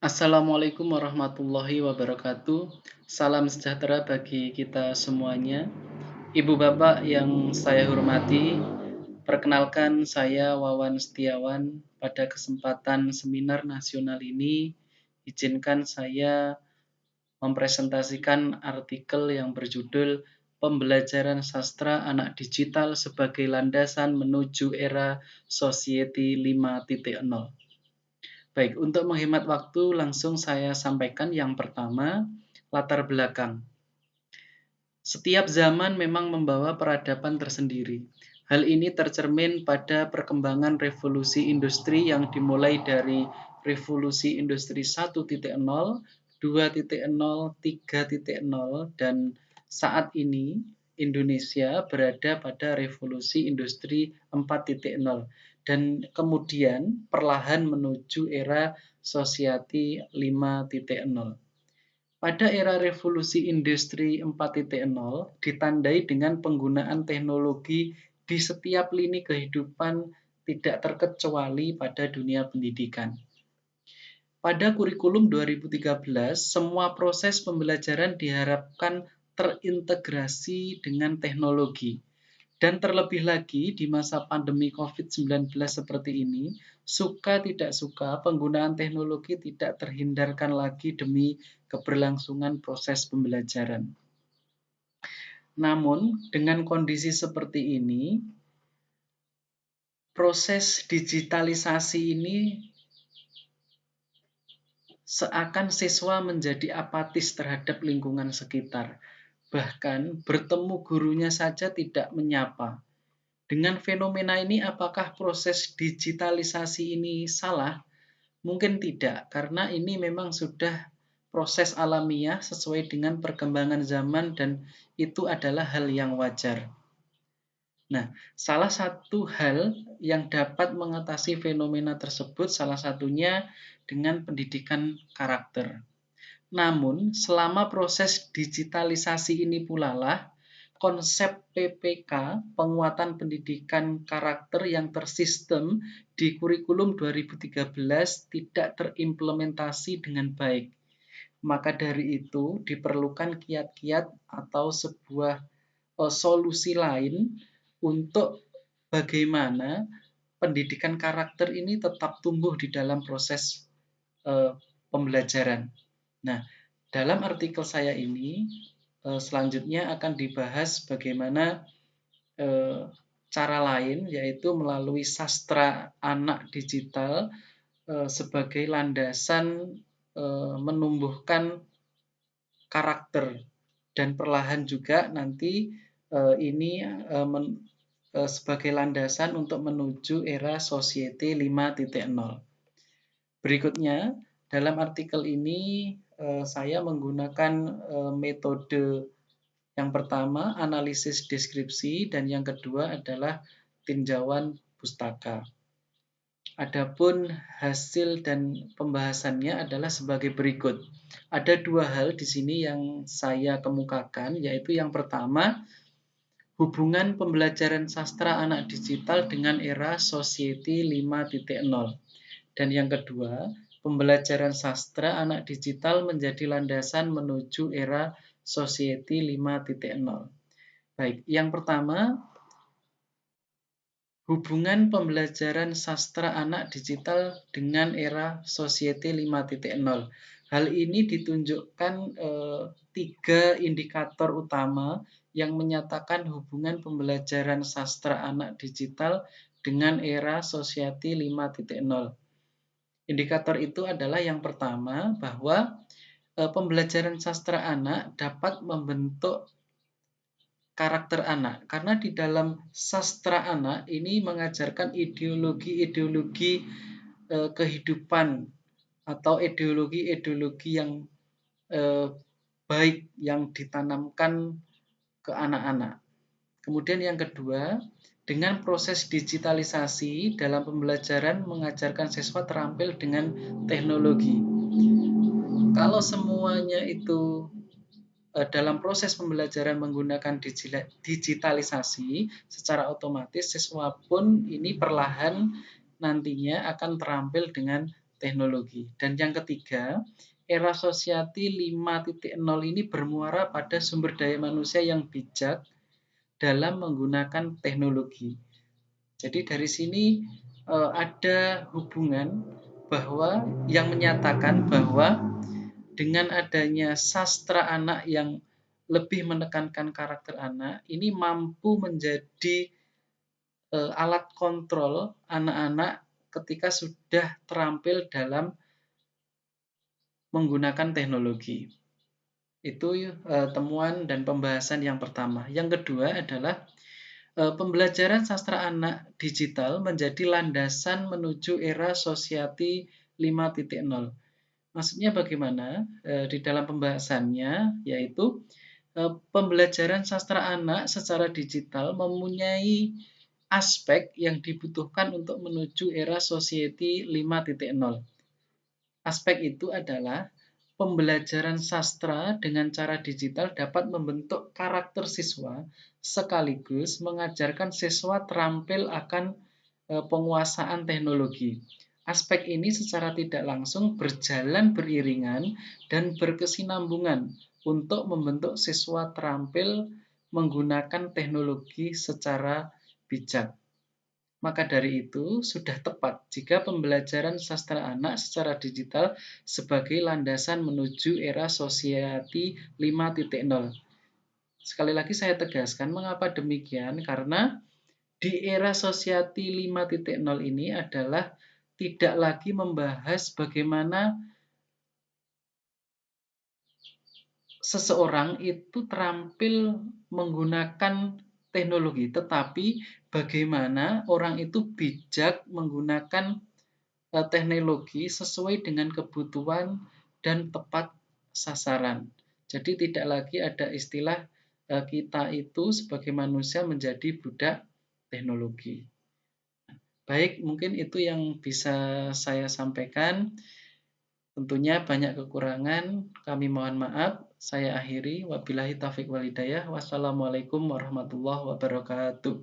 Assalamualaikum warahmatullahi wabarakatuh. Salam sejahtera bagi kita semuanya. Ibu bapak yang saya hormati, perkenalkan saya Wawan Setiawan. Pada kesempatan seminar nasional ini, izinkan saya mempresentasikan artikel yang berjudul Pembelajaran Sastra Anak Digital sebagai Landasan Menuju Era Society 5.0. Baik, untuk menghemat waktu langsung saya sampaikan yang pertama, latar belakang. Setiap zaman memang membawa peradaban tersendiri. Hal ini tercermin pada perkembangan revolusi industri yang dimulai dari revolusi industri 1.0, 2.0, 3.0, dan saat ini Indonesia berada pada revolusi industri 4.0 dan kemudian perlahan menuju era society 5.0. Pada era revolusi industri 4.0 ditandai dengan penggunaan teknologi di setiap lini kehidupan tidak terkecuali pada dunia pendidikan. Pada kurikulum 2013, semua proses pembelajaran diharapkan terintegrasi dengan teknologi. Dan terlebih lagi di masa pandemi COVID-19 seperti ini, suka tidak suka penggunaan teknologi tidak terhindarkan lagi demi keberlangsungan proses pembelajaran. Namun, dengan kondisi seperti ini, proses digitalisasi ini seakan siswa menjadi apatis terhadap lingkungan sekitar. Bahkan bertemu gurunya saja tidak menyapa. Dengan fenomena ini, apakah proses digitalisasi ini salah? Mungkin tidak, karena ini memang sudah proses alamiah sesuai dengan perkembangan zaman dan itu adalah hal yang wajar. Nah, salah satu hal yang dapat mengatasi fenomena tersebut salah satunya dengan pendidikan karakter. Namun, selama proses digitalisasi ini pula lah, konsep PPK, penguatan pendidikan karakter yang tersistem di kurikulum 2013 tidak terimplementasi dengan baik. Maka dari itu diperlukan kiat-kiat atau sebuah solusi lain untuk bagaimana pendidikan karakter ini tetap tumbuh di dalam proses pembelajaran. Nah, dalam artikel saya ini selanjutnya akan dibahas bagaimana cara lain, yaitu melalui sastra anak digital sebagai landasan menumbuhkan karakter dan perlahan juga nanti ini sebagai landasan untuk menuju era society 5.0. Berikutnya, dalam artikel ini saya menggunakan metode yang pertama, analisis deskripsi, dan yang kedua adalah tinjauan pustaka. Adapun hasil dan pembahasannya adalah sebagai berikut. Ada dua hal di sini yang saya kemukakan, yaitu yang pertama, hubungan pembelajaran sastra anak digital dengan era society 5.0. Dan yang kedua, pembelajaran sastra anak digital menjadi landasan menuju era society 5.0. Baik, yang pertama, hubungan pembelajaran sastra anak digital dengan era society 5.0. Hal ini ditunjukkan 3 indikator utama yang menyatakan hubungan pembelajaran sastra anak digital dengan era society 5.0. Indikator itu adalah yang pertama, bahwa pembelajaran sastra anak dapat membentuk karakter anak, karena di dalam sastra anak ini mengajarkan ideologi-ideologi kehidupan atau ideologi-ideologi yang baik yang ditanamkan ke anak-anak. Kemudian yang kedua, dengan proses digitalisasi dalam pembelajaran mengajarkan siswa terampil dengan teknologi. Kalau semuanya itu dalam proses pembelajaran menggunakan digitalisasi, secara otomatis siswa pun ini perlahan nantinya akan terampil dengan teknologi. Dan yang ketiga, era Society 5.0 ini bermuara pada sumber daya manusia yang bijak dalam menggunakan teknologi. Jadi dari sini ada hubungan bahwa yang menyatakan bahwa dengan adanya sastra anak yang lebih menekankan karakter anak, ini mampu menjadi alat kontrol anak-anak ketika sudah terampil dalam menggunakan teknologi. Itu temuan dan pembahasan yang pertama. Yang kedua adalah pembelajaran sastra anak digital menjadi landasan menuju era Society 5.0. Maksudnya bagaimana? Di dalam pembahasannya yaitu pembelajaran sastra anak secara digital mempunyai aspek yang dibutuhkan untuk menuju era Society 5.0. Aspek itu adalah pembelajaran sastra dengan cara digital dapat membentuk karakter siswa sekaligus mengajarkan siswa terampil akan penguasaan teknologi. Aspek ini secara tidak langsung berjalan beriringan dan berkesinambungan untuk membentuk siswa terampil menggunakan teknologi secara bijak. Maka dari itu, sudah tepat jika pembelajaran sastra anak secara digital sebagai landasan menuju era Society 5.0. Sekali lagi saya tegaskan, mengapa demikian? Karena di era Society 5.0 ini adalah tidak lagi membahas bagaimana seseorang itu terampil menggunakan teknologi, tetapi bagaimana orang itu bijak menggunakan teknologi sesuai dengan kebutuhan dan tepat sasaran. Jadi tidak lagi ada istilah kita itu sebagai manusia menjadi budak teknologi. Baik, mungkin itu yang bisa saya sampaikan. Tentunya banyak kekurangan, kami mohon maaf. Saya akhiri, wabillahi taufiq walhidayah. Wassalamualaikum warahmatullahi wabarakatuh.